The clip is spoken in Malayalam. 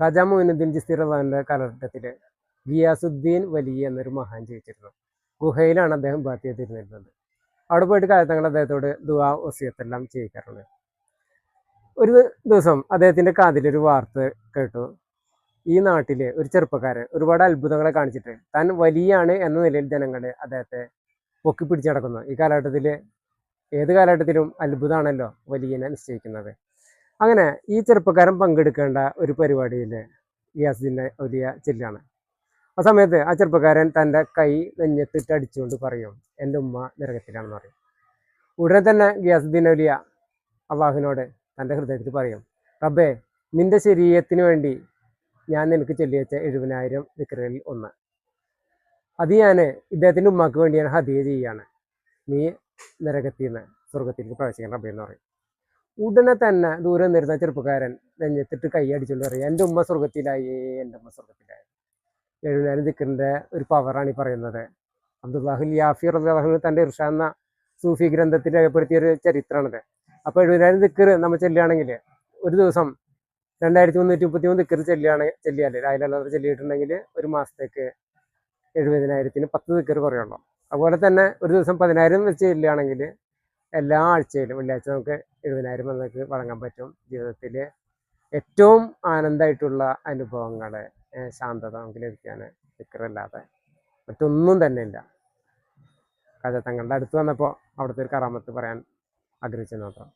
ഖാജ മൊയിനുദ്ദീൻ ചിസ്തി റളിയല്ലാഹുവിന്റെ കാലഘട്ടത്തിൽ ഗിയാസുദ്ദീൻ വലിയ എന്നൊരു മഹാൻ ജീവിച്ചിരുന്നു. ഗുഹയിലാണ് അദ്ദേഹം ബാത്ത് ചെയ്തിരുന്നത്. അവിടെ പോയിട്ട് കാലത്തങ്ങൾ അദ്ദേഹത്തോട് ദുആ വസിയത്തെല്ലാം ചെയ്യിക്കാറുണ്ട്. ഒരു ദിവസം അദ്ദേഹത്തിന്റെ കാതിലൊരു വാർത്ത കേട്ടു. ഈ നാട്ടിലെ ഒരു ചെറുപ്പക്കാരൻ ഒരുപാട് അത്ഭുതങ്ങളെ കാണിച്ചിട്ട് താൻ വലിയാണ് എന്ന നിലയിൽ ജനങ്ങൾ അദ്ദേഹത്തെ പൊക്കി പിടിച്ചു നടക്കുന്നു. ഈ കാലഘട്ടത്തിൽ ഏത് കാലഘട്ടത്തിലും അത്ഭുതമാണല്ലോ വലിയനെ നിശ്ചയിക്കുന്നത്. അങ്ങനെ ഈ ചെറുപ്പക്കാരൻ പങ്കെടുക്കേണ്ട ഒരു പരിപാടിയിൽ ഗിയാസുദ്ദീൻ ഔലിയ ചെല്ലുകയാണ്. ആ സമയത്ത് ആ ചെറുപ്പക്കാരൻ തൻ്റെ കൈ നെഞ്ഞത്തിട്ട് അടിച്ചുകൊണ്ട് പറയും, എൻ്റെ ഉമ്മ നരകത്തിലാണെന്ന് പറയും. ഉടനെ തന്നെ ഗിയാസുദ്ദീൻ ഔലിയ അള്ളാഹുവിനോട് തൻ്റെ ഹൃദയത്തിൽ പറയും, റബ്ബേ, നിന്റെ ശരീരത്തിന് വേണ്ടി ഞാൻ നിനക്ക് ചൊല്ലിവെച്ച 70,000 ദിക്റുകളിൽ ഒന്ന്, അത് ഞാൻ ഇദ്ദേഹത്തിൻ്റെ ഉമ്മാക്ക് വേണ്ടി ഞാൻ ഹദിയ ചെയ്യാണ്. നീ നരകത്തിൽ നിന്ന് സ്വർഗത്തിലേക്ക് പ്രവേശിക്കണം റബ്ബേ എന്ന് പറയും. ഉടനെ തന്നെ ദൂരെ നിന്നിരുന്ന ചെറുപ്പക്കാരൻ നെഞ്ഞത്തിട്ട് കൈ അടിച്ചുകൊണ്ട് പറയും, എൻ്റെ ഉമ്മ സ്വർഗത്തിലായി, എൻ്റെ ഉമ്മ സ്വർഗത്തിലായി. 70,000 ദിക്റിൻ്റെ ഒരു പവറാണ് ഈ പറയുന്നത്. അബ്ദുല്ലാഹുൽ യാഫി റളിയല്ലാഹു തൻ്റെ ഇർഷാദ് എന്ന സൂഫി ഗ്രന്ഥത്തിൽ രേഖപ്പെടുത്തിയ ഒരു ചരിത്രമാണത്. അപ്പോൾ 70,000 ദിക്ർ നമ്മൾ ചെല്ലുകയാണെങ്കിൽ ഒരു ദിവസം 2333 ദിക്ർ ചെല്ലിയാൽ ലായിലാഹ ചെല്ലിയിട്ടുണ്ടെങ്കിൽ ഒരു മാസത്തേക്ക് 70,000-ന് 10 ദിക്ർ കുറയുള്ളൂ. അതുപോലെ തന്നെ ഒരു ദിവസം 10,000 വെച്ച് ചെല്ലുകയാണെങ്കിൽ എല്ലാ ആഴ്ചയിലും വെള്ളിയാഴ്ച നമുക്ക് 70,000 നമുക്ക് വഴങ്ങാൻ പറ്റും. ജീവിതത്തിൽ ഏറ്റവും ആനന്ദമായിട്ടുള്ള അനുഭവങ്ങൾ, ശാന്തത നമുക്ക് ലഭിക്കാൻ ദിക്റല്ലാതെ മറ്റൊന്നും തന്നെ ഇല്ല. ഖാജ തങ്ങളുടെ അടുത്ത് വന്നപ്പോൾ അവിടുത്തെ ഒരു കറാമത്ത് പറയാൻ ആഗ്രഹിച്ചെന്ന് മാത്രം.